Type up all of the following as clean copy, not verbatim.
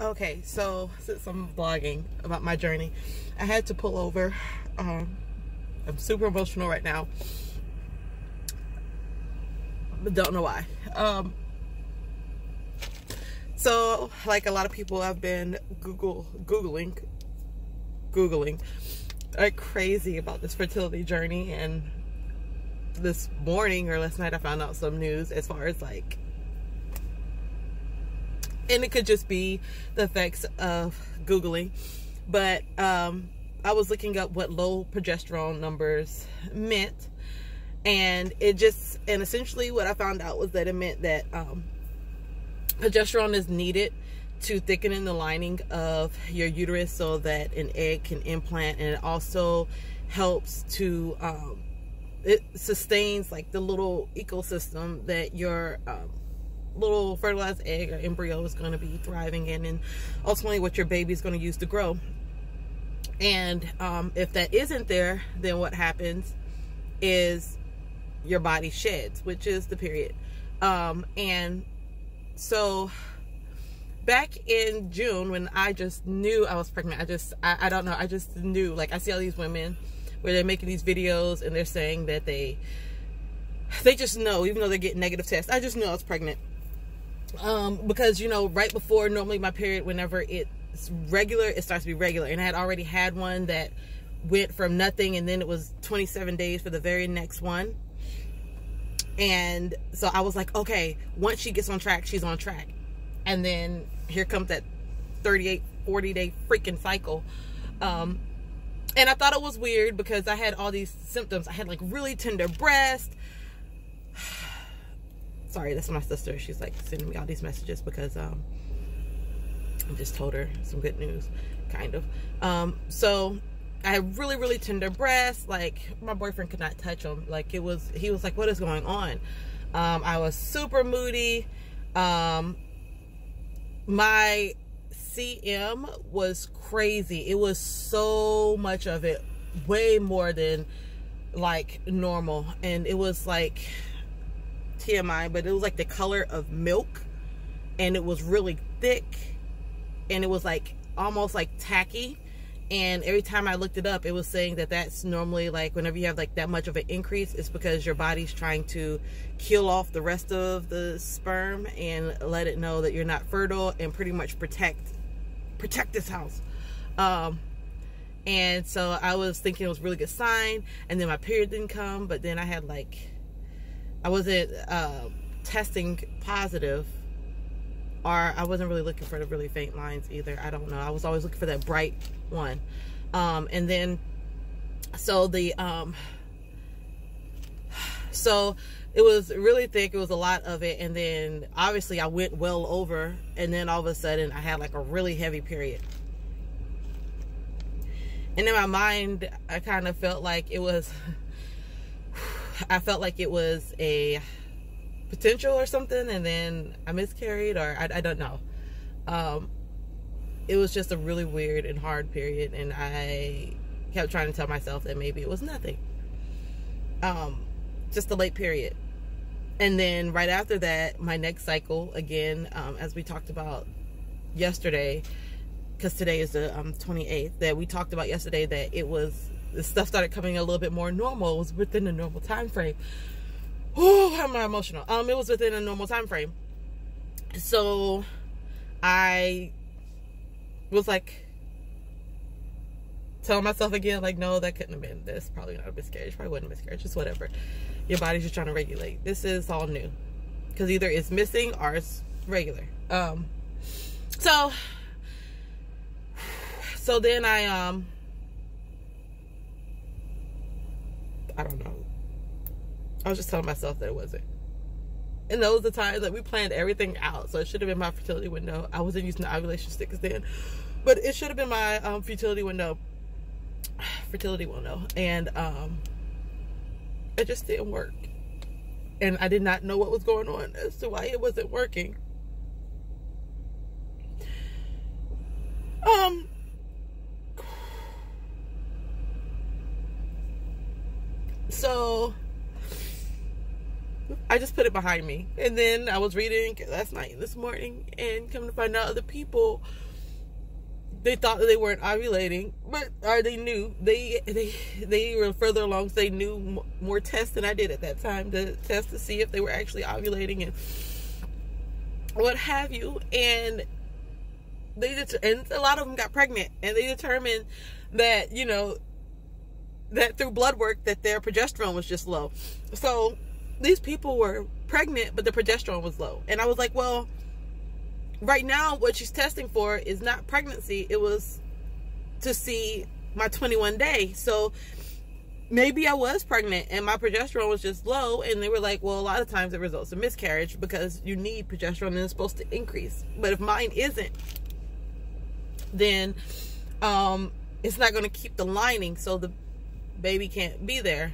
Okay, so since I'm vlogging about my journey, I had to pull over. I'm super emotional right now, but don't know why. So like a lot of people, I've been googling like crazy about this fertility journey, and this morning or last night I found out some news as far as like, and it could just be the effects of googling, but I was looking up what low progesterone numbers meant, and essentially what I found out was that it meant that progesterone is needed to thicken in the lining of your uterus so that an egg can implant, and it also helps to it sustains like the little ecosystem that your little fertilized egg or embryo is going to be thriving in, and ultimately what your baby is going to use to grow. And if that isn't there, then what happens is your body sheds, which is the period. And so back in June, when I just knew I was pregnant, I don't know, I just knew, like, I see all these women where they're making these videos and they're saying that they just know, even though they're getting negative tests. I just knew I was pregnant. Because, you know, right before normally my period, whenever it's regular, it starts to be regular. And I had already had one that went from nothing, and then it was 27 days for the very next one. And so I was like, okay, once she gets on track, she's on track. And then here comes that 38, 40 day freaking cycle. And I thought it was weird because I had all these symptoms. I had like really tender breast. Sorry, that's my sister. She's like sending me all these messages because I just told her some good news, kind of. So I had really, really tender breasts. Like, my boyfriend could not touch them. Like, he was like, what is going on? I was super moody. My CM was crazy. It was so much of it, way more than like normal. And it was like TMI, but it was like the color of milk, and it was really thick, and it was like almost like tacky. And every time I looked it up, it was saying that that's normally, like, whenever you have like that much of an increase, it's because your body's trying to kill off the rest of the sperm and let it know that you're not fertile, and pretty much protect this house. And so I was thinking it was a really good sign. And then my period didn't come, but then I had like, I wasn't testing positive, or I wasn't really looking for the really faint lines either. I don't know. I was always looking for that bright one. And then, so it was really thick. It was a lot of it. And then obviously I went well over, and then all of a sudden I had like a really heavy period. And in my mind, I kind of felt like it was, I felt like it was a potential or something, and then I miscarried, or I don't know. It was just a really weird and hard period, and I kept trying to tell myself that maybe it was nothing. Just a late period. And then right after that, my next cycle again, as we talked about yesterday, because today is the 28th, that we talked about yesterday, that the stuff started coming a little bit more normal. It was within the normal time frame. Oh, how am I emotional? It was within a normal time frame. So I was like telling myself again, like, no, that couldn't have been this. Probably not a miscarriage. Probably wasn't a miscarriage. Just whatever. Your body's just trying to regulate. This is all new, because either it's missing or it's regular. So then I don't know. I was just telling myself that it wasn't. And those are the times that we planned everything out. So it should have been my fertility window. I wasn't using the ovulation stickers then, but it should have been my fertility window. And it just didn't work. And I did not know what was going on as to why it wasn't working. So I just put it behind me. And then I was reading last night and this morning, and come to find out other people they thought that they weren't ovulating, but or they knew they were further along, so they knew more tests than I did at that time to test to see if they were actually ovulating and what have you. And and a lot of them got pregnant, and they determined that, you know, that through blood work that their progesterone was just low. So these people were pregnant, but the progesterone was low. And I was like, well, right now what she's testing for is not pregnancy. It was to see my 21 day. So maybe I was pregnant and my progesterone was just low. And they were like, well, a lot of times it results in miscarriage because you need progesterone and it's supposed to increase. But if mine isn't, then it's not going to keep the lining, so the baby can't be there.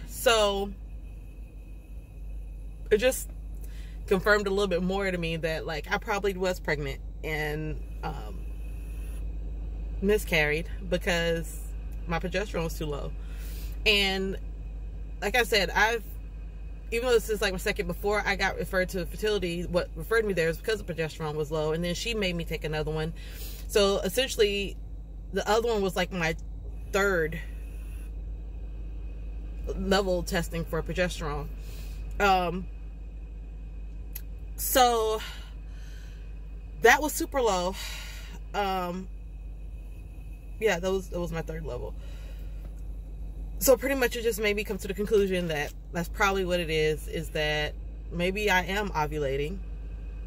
So it just confirmed a little bit more to me that, like, I probably was pregnant and miscarried because my progesterone was too low. And like I said, even though this is like my second, before I got referred to fertility, what referred me there is because the progesterone was low, and then she made me take another one. So essentially the other one was like my third level testing for progesterone. So that was super low. Yeah, that was my third level. So pretty much it just made me come to the conclusion that that's probably what it is that maybe I am ovulating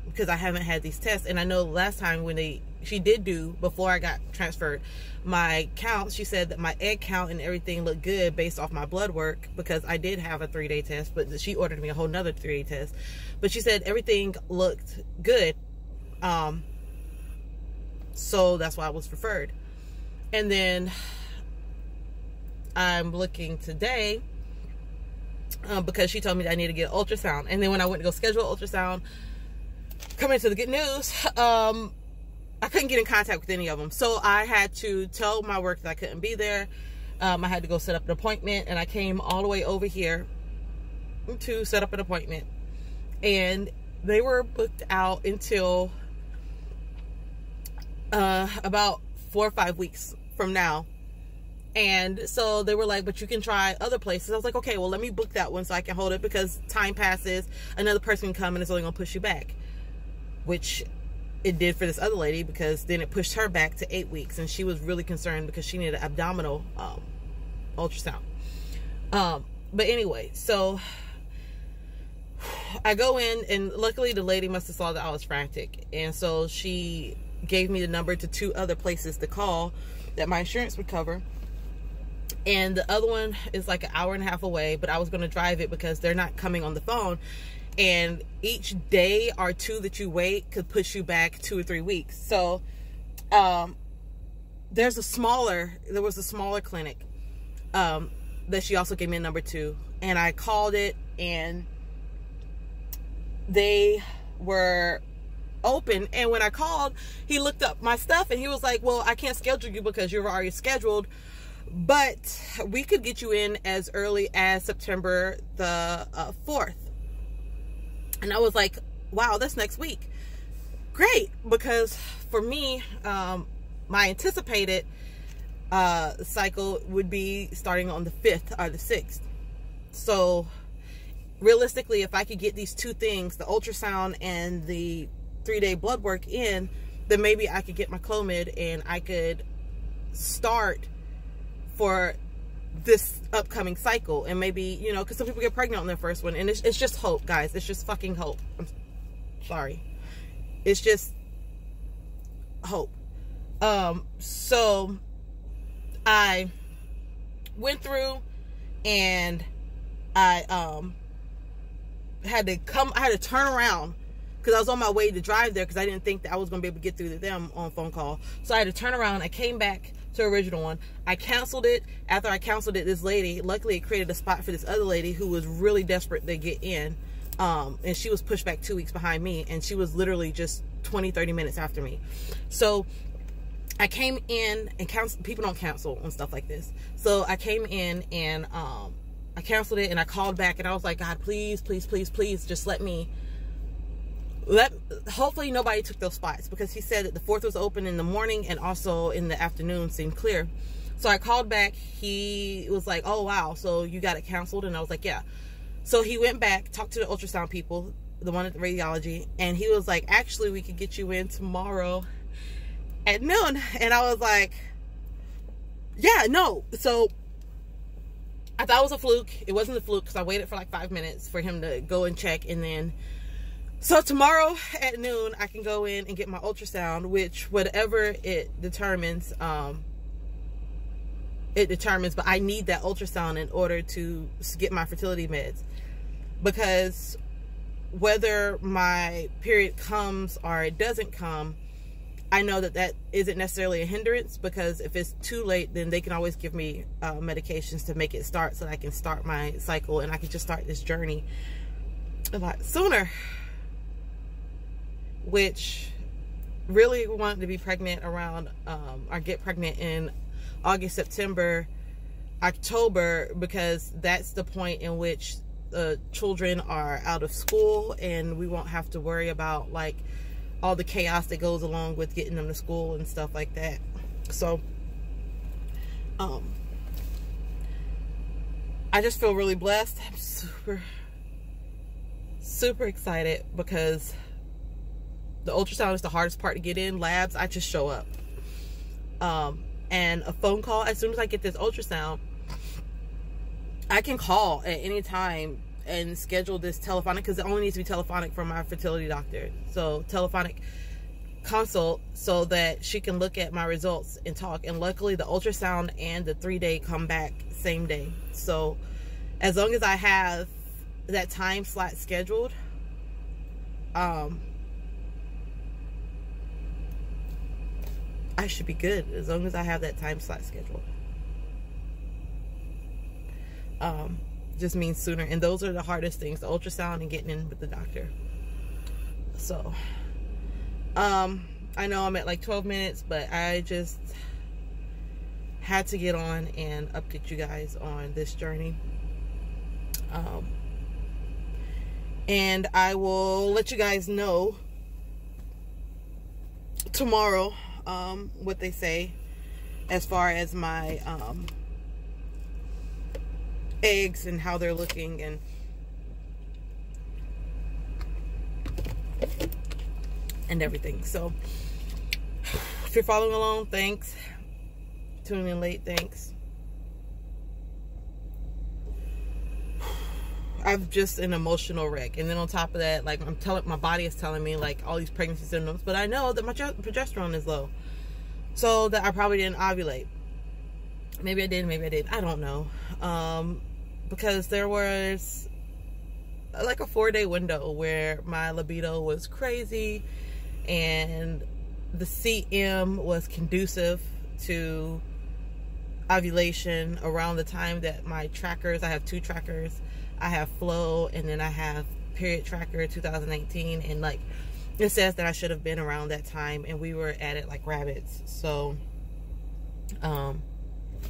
because I haven't had these tests. And I know last time when she did do, before I got transferred, my counts, she said that my egg count and everything looked good based off my blood work, because I did have a 3-day test, but she ordered me a whole nother 3-day test. But she said everything looked good. So that's why I was referred. And then I'm looking today because she told me that I need to get an ultrasound. And then when I went to go schedule an ultrasound, coming to the good news, I couldn't get in contact with any of them. So I had to tell my work that I couldn't be there. I had to go set up an appointment, and I came all the way over here to set up an appointment. And they were booked out until about 4 or 5 weeks from now. And so they were like, but you can try other places. I was like, okay, well, let me book that one so I can hold it, because time passes, another person can come and it's only gonna push you back, which it did for this other lady, because then it pushed her back to 8 weeks, and she was really concerned because she needed an abdominal ultrasound. But anyway, so I go in, and luckily the lady must have saw that I was frantic, and so she gave me the number to 2 other places to call that my insurance would cover. And the other one is like an hour and a half away, but I was going to drive it because they're not coming on the phone. And each day or 2 that you wait could push you back 2 or 3 weeks. So there was a smaller clinic that she also gave me a number to. And I called it, and they were open. And when I called, he looked up my stuff, and he was like, well, I can't schedule you because you're already scheduled, but we could get you in as early as September the 4th. And I was like, wow, that's next week. Great, because for me, my anticipated cycle would be starting on the 5th or the 6th. So realistically, if I could get these 2 things, the ultrasound and the 3-day blood work in, then maybe I could get my Clomid and I could start for this upcoming cycle. And maybe, you know, because some people get pregnant on their first one, and it's just hope, guys. It's just fucking hope. I'm sorry. It's just hope. So I went through, and I had to turn around because I was on my way to drive there, because I didn't think that I was going to be able to get through to them on phone call. So I had to turn around. I came back to the original one. I canceled it. After I canceled it, this lady, luckily it created a spot for this other lady who was really desperate to get in. And she was pushed back 2 weeks behind me, and she was literally just 20-30 minutes after me. So I came in, and people don't cancel on stuff like this. So I came in, and I canceled it, and I called back, and I was like, God, please, please, please, please, just let me hopefully nobody took those spots, because he said that the 4th was open in the morning and also in the afternoon seemed clear. So I called back. He was like, oh wow, so you got it canceled? And I was like, yeah. So he went back, talked to the ultrasound people, the one at the radiology, and he was like, actually, we could get you in tomorrow at noon. And I was like, yeah, no. So I thought it was a fluke. It wasn't a fluke, because I waited for like 5 minutes for him to go and check. And then, so tomorrow at noon, I can go in and get my ultrasound, which whatever it determines, but I need that ultrasound in order to get my fertility meds, because whether my period comes or it doesn't come, I know that that isn't necessarily a hindrance, because if it's too late, then they can always give me medications to make it start, so that I can start my cycle and I can just start this journey a lot sooner. Which really wanted to be pregnant around, or get pregnant in August, September, October, because that's the point in which children are out of school and we won't have to worry about like all the chaos that goes along with getting them to school and stuff like that. So I just feel really blessed. I'm super excited, because the ultrasound is the hardest part to get in. Labs, I just show up. And a phone call, as soon as I get this ultrasound, I can call at any time and schedule this telephonic, because it only needs to be telephonic from my fertility doctor. So telephonic consult, so that she can look at my results and talk. And luckily the ultrasound and the 3-day come back same day. So as long as I have that time slot scheduled, I should be good, as long as I have that time slot scheduled. Just means sooner. And those are the hardest things, the ultrasound and getting in with the doctor. So, I know I'm at like 12 minutes, but I just had to get on and update you guys on this journey. And I will let you guys know tomorrow what they say as far as my eggs and how they're looking and everything. So if you're following along, thanks. Tuning in late, thanks. I'm just an emotional wreck, and then on top of that, like my body is telling me like all these pregnancy symptoms, but I know that my progesterone is low, so that I probably didn't ovulate. Maybe I did, maybe I did. I don't know, because there was like a 4-day window where my libido was crazy, and the CM was conducive to ovulation around the time that my trackers, I have 2 trackers. I have Flow, and then I have Period Tracker 2019, and like it says that I should have been around that time, and we were at it like rabbits. So and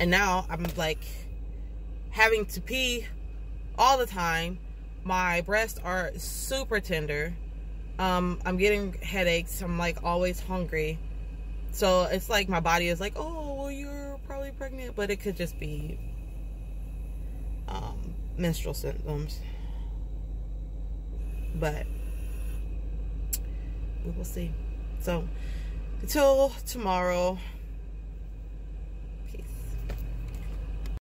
now I'm like having to pee all the time. My breasts are super tender. I'm getting headaches. I'm like always hungry. So it's like my body is like, oh well, you're probably pregnant, but it could just be menstrual symptoms. But we will see. So until tomorrow,